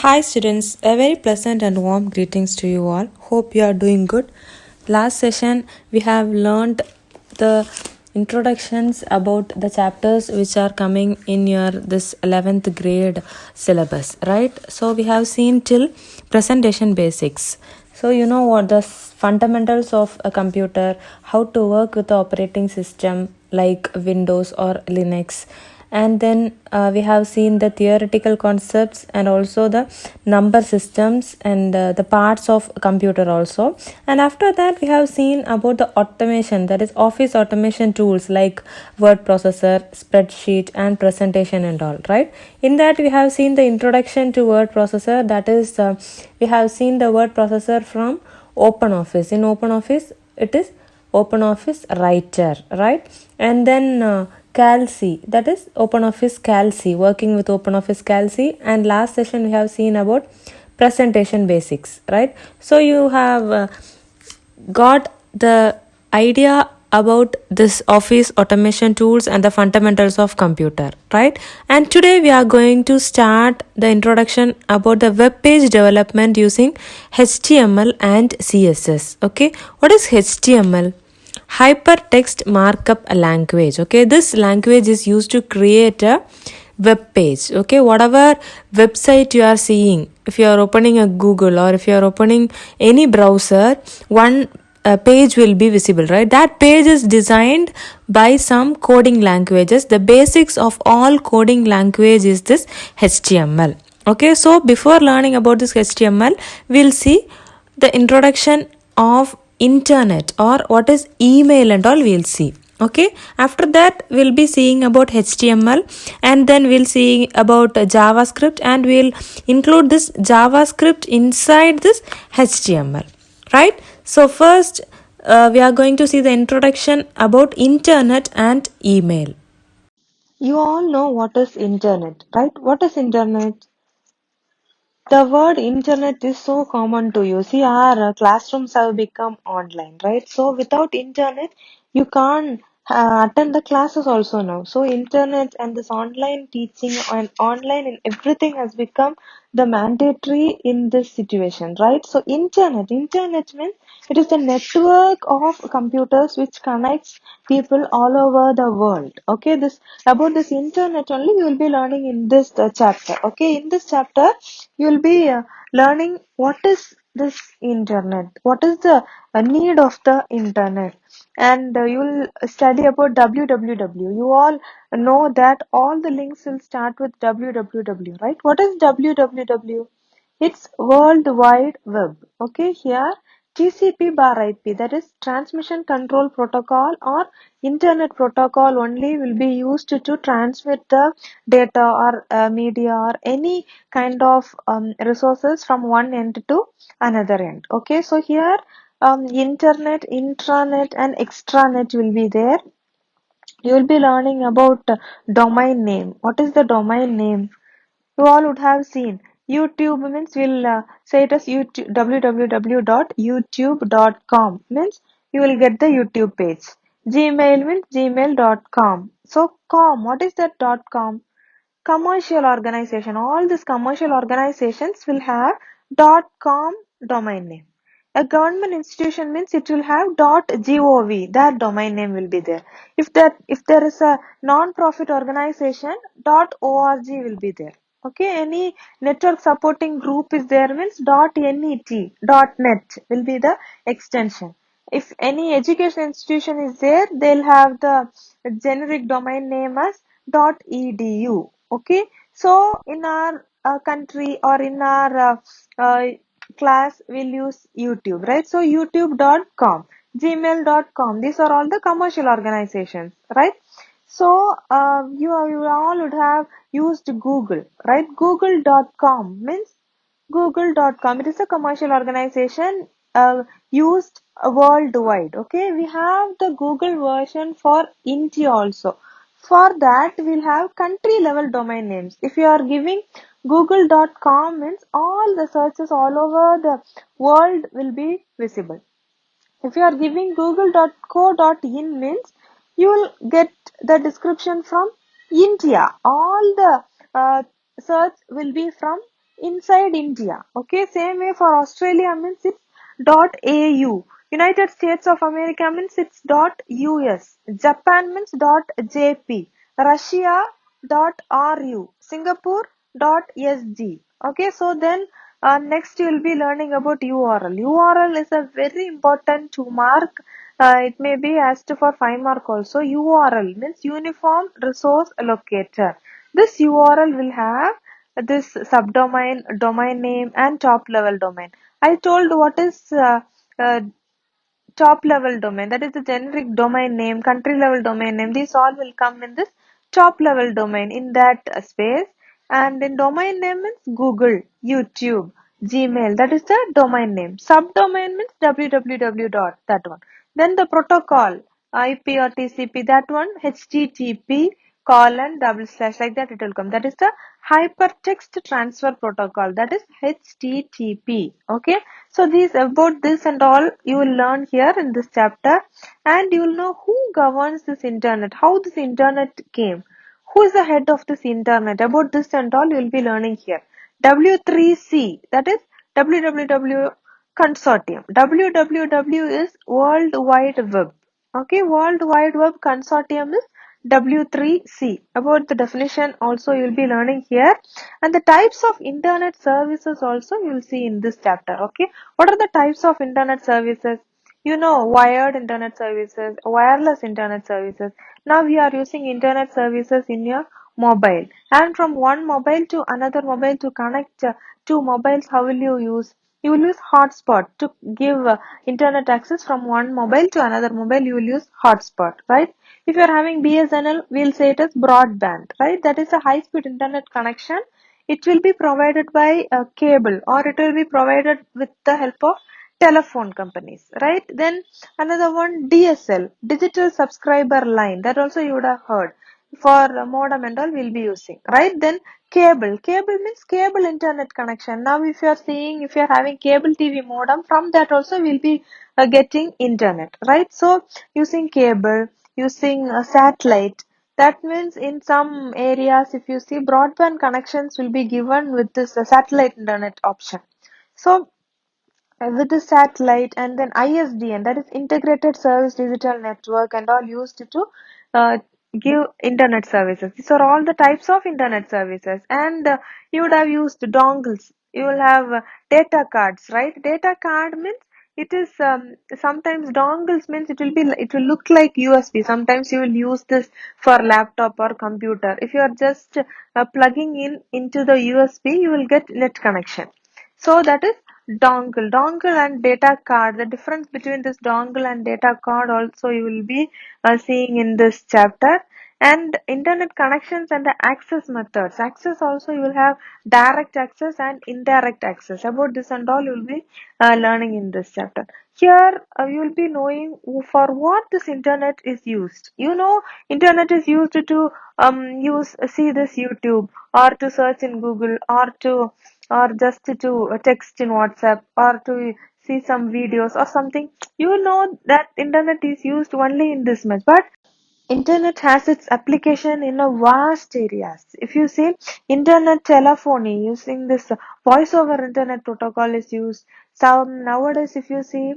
Hi students, a very pleasant and warm greetings to you all. Hope you are doing good. Last session we have learned the introductions about the chapters which are coming in your this 11th grade syllabus, right? So we have seen till presentation basics. So you know what the fundamentals of a computer, how to work with the operating system like Windows or Linux, and then we have seen the theoretical concepts and also the number systems and the parts of computer also. And after that we have seen about the automation, that is office automation tools like word processor, spreadsheet and presentation and all, right? In that we have seen the introduction to word processor, that is we have seen the word processor from OpenOffice. In OpenOffice it is OpenOffice Writer, right? And then Calci, that is OpenOffice Calci, working with OpenOffice Calci. And last session we have seen about presentation basics, right? So you have got the idea about this office automation tools and the fundamentals of computer, right? And today we are going to start the introduction about the web page development using HTML and CSS. Okay, what is HTML? Hypertext markup language. Okay, this language is used to create a web page. Okay, whatever website you are seeing, if you are opening a Google or if you are opening any browser, one page will be visible, right? That page is designed by some coding languages. The basics of all coding language is this HTML. Okay, so before learning about this HTML, we'll see the introduction of internet or what is email and all we'll see. Okay, after that we'll be seeing about HTML, and then we'll see about JavaScript, and we'll include this JavaScript inside this HTML, right? So first we are going to see the introduction about internet and email. You all know what is internet, right? What is internet? The word internet is so common to you. See, our classrooms have become online, right? So without internet, you can't attend the classes also now. So internet and this online teaching and online and everything has become the mandatory in this situation, right? So internet means it is the network of computers which connects people all over the world. Okay, this about this internet only we will be learning in this chapter. Okay, in this chapter you will be learning what is this internet, what is the need of the internet, and you will study about www. You all know that all the links will start with www, right? What is www? It's World Wide Web. Okay, here TCP bar IP, that is Transmission Control Protocol or Internet Protocol, only will be used to transmit the data or media or any kind of resources from one end to another end. Okay, so here internet, intranet and extranet will be there. You will be learning about domain name. What is the domain name? You all would have seen. YouTube means we'll say it as YouTube, www.youtube.com means you will get the YouTube page. Gmail means gmail.com. So com, what is that .com? Commercial organization. All these commercial organizations will have .com domain name. A government institution means it will have .gov. That domain name will be there. If there is a non-profit organization, .org will be there. Okay, any network supporting group is there means .net will be the extension. If any education institution is there, they'll have the generic domain name as .edu. Okay, so in our country or in our class, we'll use YouTube, right? So youtube.com, gmail.com, these are all the commercial organizations, right? So you all would have used Google, right? Google.com means Google.com. It is a commercial organization used worldwide. Okay, we have the Google version for India also. For that, we'll have country level domain names. If you are giving Google.com means all the searches all over the world will be visible. If you are giving google.co.in means you will get the description from India. All the search will be from inside India. Okay, same way for Australia means it's .au. United States of America means it's .us. Japan means .jp. Russia .ru. Singapore .sg. Okay, so then next you will be learning about URL. URL is a very important to mark. It may be asked for 5 mark also. URL means Uniform Resource Locator. This URL will have this subdomain, domain name, and top level domain. I told what is uh, top level domain, that is the generic domain name, country level domain name, these all will come in this top level domain in that space. And in domain name means Google, YouTube, Gmail, that is the domain name. Subdomain means www dot, that one. Then the protocol, IP or TCP, that one HTTP colon double slash, like that it will come, that is the hypertext transfer protocol, that is HTTP. Okay, so these, about this and all you will learn here in this chapter, and you will know who governs this internet, how this internet came, who is the head of this internet. About this and all you will be learning here. W3C, that is www consortium. www is World Wide Web. Okay, World Wide Web Consortium is W3C. About the definition also you will be learning here, and the types of internet services also you will see in this chapter. Okay, what are the types of internet services? You know, wired internet services, wireless internet services. Now we are using internet services in your mobile, and from one mobile to another mobile to connect two mobiles, how will you use? You will use hotspot to give internet access from one mobile to another mobile. You will use hotspot, right? If you are having BSNL, we'll say it as broadband, right? That is a high speed internet connection. It will be provided by a cable, or it will be provided with the help of telephone companies, right? Then another one, DSL, digital subscriber line, that also you would have heard. For modem and all we'll be using, right? Then cable means cable internet connection. Now if you are seeing, if you are having cable TV modem, from that also we'll be getting internet, right? So using cable, using satellite, that means in some areas if you see, broadband connections will be given with this satellite internet option. So with the satellite, and then ISDN, that is integrated service digital network, and all used to uh, give internet services. These are all the types of internet services. And you would have used dongles, you will have data cards, right? Data card means it is sometimes dongles means it will be, it will look like USB. Sometimes you will use this for laptop or computer. If you are just plugging in into the USB, you will get net connection. So that is dongle and data card. The difference between this dongle and data card also you will be seeing in this chapter. And internet connections and the access methods. Access also you will have direct access and indirect access. About this and all you will be learning in this chapter. Here you will be knowing for what this internet is used. You know, internet is used to use see this YouTube, or to search in Google, or to, or just to text in WhatsApp, or to see some videos or something. You know that internet is used only in this much, but internet has its application in a vast areas. If you see, internet telephony, using this voice over internet protocol is used. Some nowadays, if you see,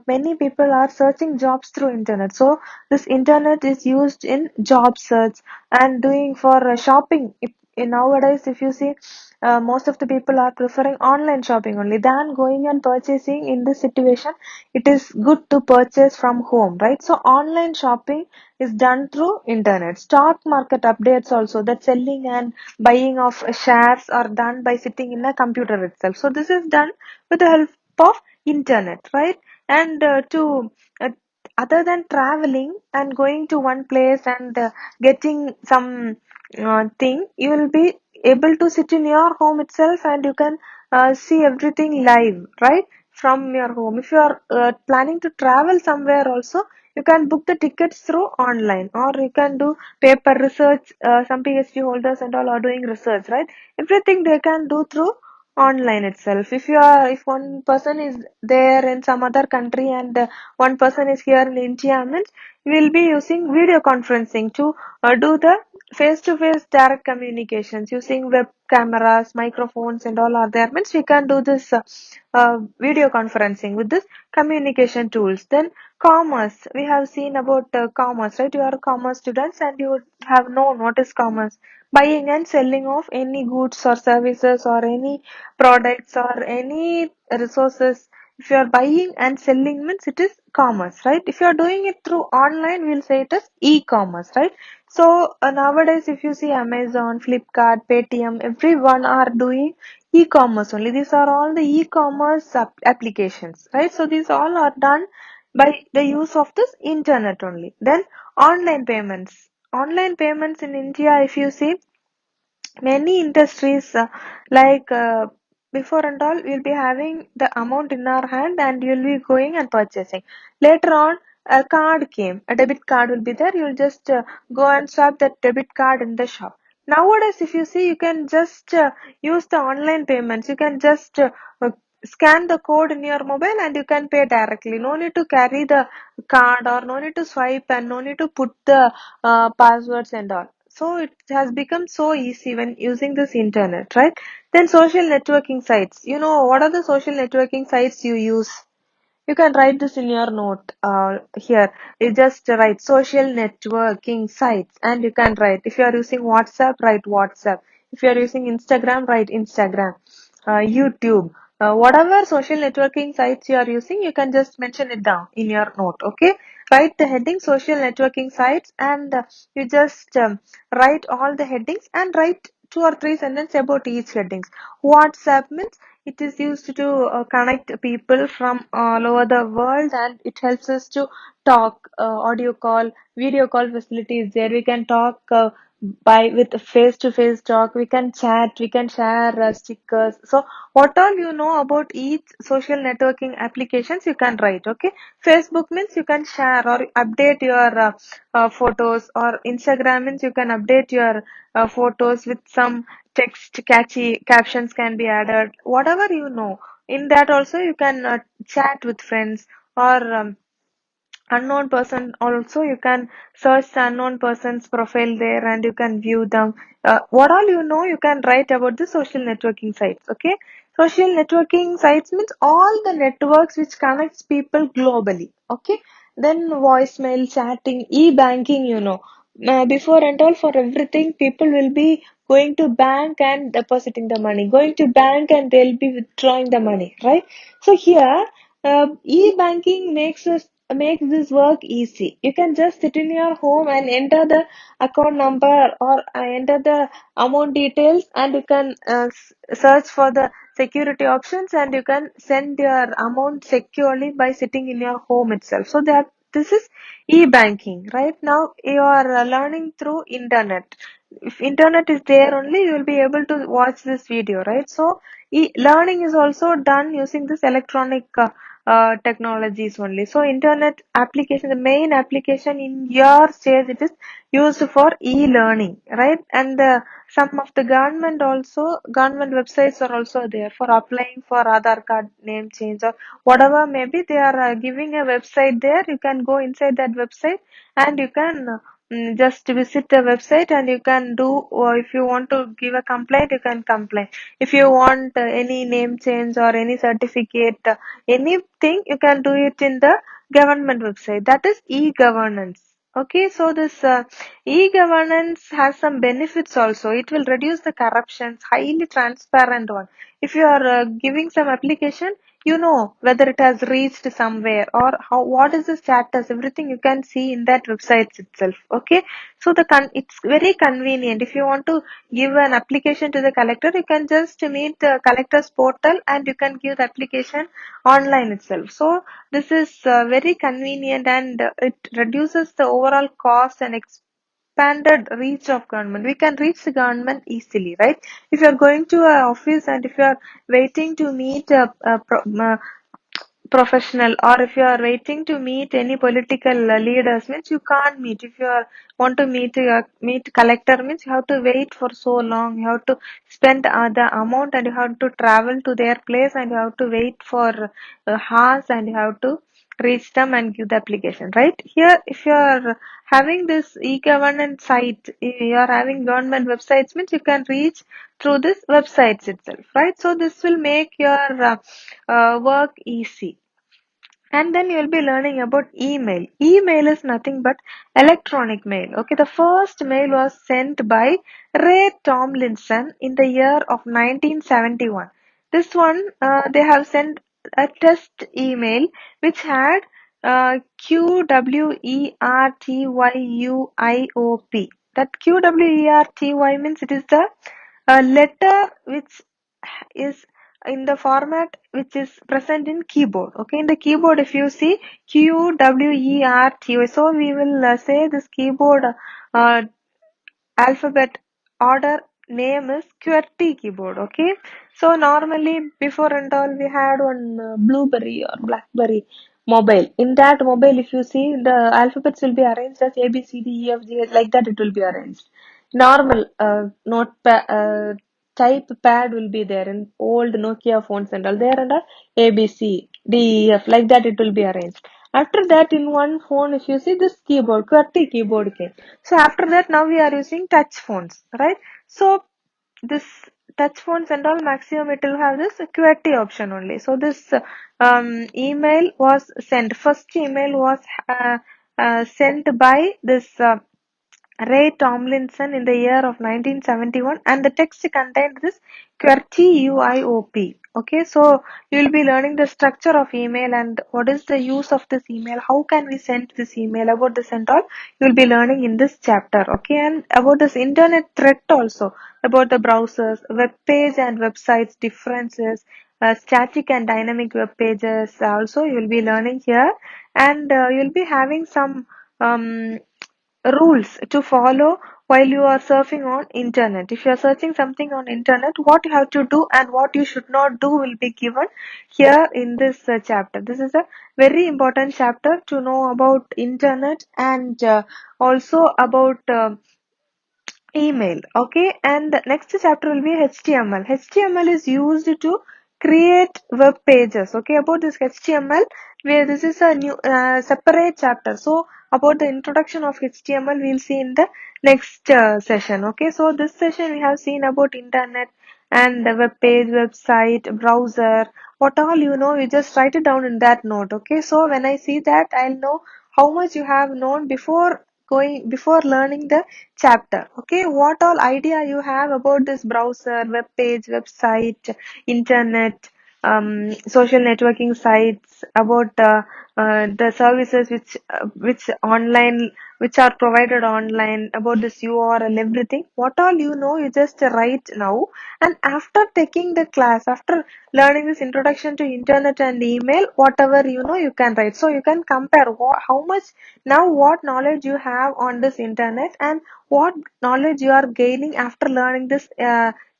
many people are searching jobs through internet. So this internet is used in job search and doing for shopping. If, in nowadays, if you see, most of the people are preferring online shopping only than going and purchasing. In this situation, it is good to purchase from home, right? So online shopping is done through internet. Stock market updates also, that selling and buying of shares are done by sitting in a computer itself. So this is done with the help of internet, right? And to other than traveling and going to one place and getting some thing, you will be able to sit in your home itself, and you can see everything live, right, from your home. If you are planning to travel somewhere also, you can book the tickets through online, or you can do paper research. Some PhD holders and all are doing research, right? Everything they can do through online itself. If one person is there in some other country and one person is here in India, means we'll be using video conferencing to do the face-to-face direct communications using web cameras, microphones, and all are there. Means we can do this video conferencing with this communication tools. Then commerce, we have seen about commerce, right? You are commerce students and you would have known what is commerce. Buying and selling of any goods or services or any products or any resources. If you are buying and selling means it is commerce, right? If you are doing it through online, we'll say it is e-commerce, right? So nowadays, if you see Amazon, Flipkart, Paytm, everyone are doing e-commerce only. These are all the e-commerce applications, right? So these all are done by the use of this internet only. Then online payments. Online payments in India, if you see, many industries like before and all, we'll be having the amount in our hand and you'll be going and purchasing. Later on, a card came, a debit card will be there. You'll just go and swap that debit card in the shop. Nowadays, if you see, you can just use the online payments. You can just scan the code in your mobile and you can pay directly. No need to carry the card or no need to swipe and no need to put the passwords and all. So it has become so easy when using this internet, right? Then social networking sites. You know, what are the social networking sites you use? You can write this in your note here. You just write social networking sites and you can write. If you are using WhatsApp, write WhatsApp. If you are using Instagram, write Instagram, YouTube. Whatever social networking sites you are using, you can just mention it down in your note. Okay. Write the heading social networking sites and you just write all the headings and write two or three sentences about each headings. WhatsApp means it is used to connect people from all over the world and it helps us to talk, audio call, video call facilities there. We can talk by with face to face talk. We can chat, we can share stickers. So what all you know about each social networking applications you can write. Okay. Facebook means you can share or update your photos, or Instagram means you can update your photos with some text, catchy captions can be added. Whatever you know, in that also you can chat with friends, or unknown person also you can search the unknown person's profile there and you can view them. What all you know, you can write about the social networking sites. Okay. Social networking sites means all the networks which connects people globally. Okay. Then voicemail, chatting, e-banking, you know, before and all, for everything people will be going to bank and depositing the money, going to bank and they'll be withdrawing the money, right? So here e-banking makes this work easy. You can just sit in your home and enter the account number or enter the amount details and you can search for the security options and you can send your amount securely by sitting in your home itself. So that this is e-banking. Right now you are learning through internet. If internet is there only, you will be able to watch this video, right? So learning is also done using this electronic technologies only. So internet application, the main application in your stage, it is used for e-learning, right? And some of the government websites are also there for applying for Aadhaar card name change or whatever maybe. They are giving a website there. You can go inside that website and you can just visit the website and you can do, or if you want to give a complaint, you can complain. If you want any name change or any certificate, anything, you can do it in the government website. That is e-governance. Okay, so this e-governance has some benefits also. It will reduce the corruptions, highly transparent one. If you are giving some application, you know whether it has reached somewhere or how, what is the status, everything you can see in that website itself. Okay, so it's very convenient. If you want to give an application to the collector, you can just meet the collector's portal and you can give the application online itself. So this is very convenient and it reduces the overall cost and expanded reach of government. We can reach the government easily, right? If you are going to an office and if you are waiting to meet a professional, or if you are waiting to meet any political leaders, means you can't meet. If you are want to meet collector, means you have to wait for so long. You have to spend the amount, and you have to travel to their place, and you have to wait for hours, and you have to reach them and give the application, right? Here, if you are having this e-governance site, you are having government websites, means you can reach through this websites itself, right? So this will make your work easy. And then you'll be learning about email. Email is nothing but electronic mail. Okay, the first mail was sent by Ray Tomlinson in the year of 1971. This one, they have sent a test email which had QWERTYUIOP. That QWERTY means it is the letter which is in the format which is present in keyboard. Okay, in the keyboard, if you see QWERTY, so we will say this keyboard uh, alphabet order name is QWERTY keyboard. Okay, so normally before and all we had one Blueberry or Blackberry mobile. In that mobile, if you see, the alphabets will be arranged as A B C D E F G, like that it will be arranged. Normal type pad will be there in old Nokia phones and all, there and all A B C D E F, like that it will be arranged. After that, in one phone, if you see, this keyboard, QWERTY keyboard came. So after that, now we are using touch phones, right? So this touch phones and all, maximum it will have this QWERTY option only. So this email was sent. First email was sent by this Ray Tomlinson in the year of 1971, and the text contained this QWERTY UIOP. Okay, so you will be learning the structure of email and what is the use of this email, how can we send this email, about this and all you will be learning in this chapter. Okay, and about this internet threat also, about the browsers, web page and websites differences, static and dynamic web pages also you will be learning here, and you will be having some um, rules to follow while you are surfing on internet. If you are searching something on internet, what you have to do and what you should not do will be given here in this chapter. This is a very important chapter to know about internet, and also about email. Okay, and the next chapter will be HTML. HTML is used to create web pages. Okay, about this HTML, where this is a new separate chapter. So about the introduction of HTML we'll see in the next session. Okay, so this session we have seen about internet and the web page, website, browser, what all you know, you just write it down in that note. Okay, so when I see that, I'll know how much you have known before learning the chapter. Okay, what all idea you have about this browser, web page, website, internet, social networking sites, about the services which online, which are provided online, about this URL, everything. What all you know, you just write now. And after taking the class, after learning this introduction to internet and email, whatever you know, you can write. So you can compare how much now, what knowledge you have on this internet, and what knowledge you are gaining after learning this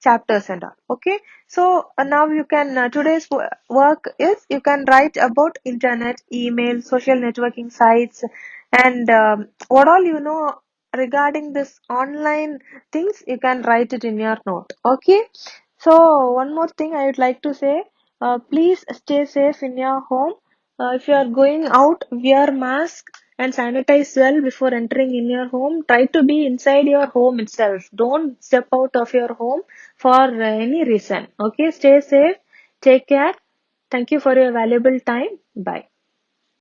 chapters and all. Okay, so now you can today's work is you can write about internet, email, social networking sites, and what all you know regarding this online things, you can write it in your note. Okay, so one more thing I would like to say, please stay safe in your home. If you are going out, wear mask and sanitize well before entering in your home. Try to be inside your home itself. Don't step out of your home for any reason. Okay, stay safe. Take care. Thank you for your valuable time. Bye.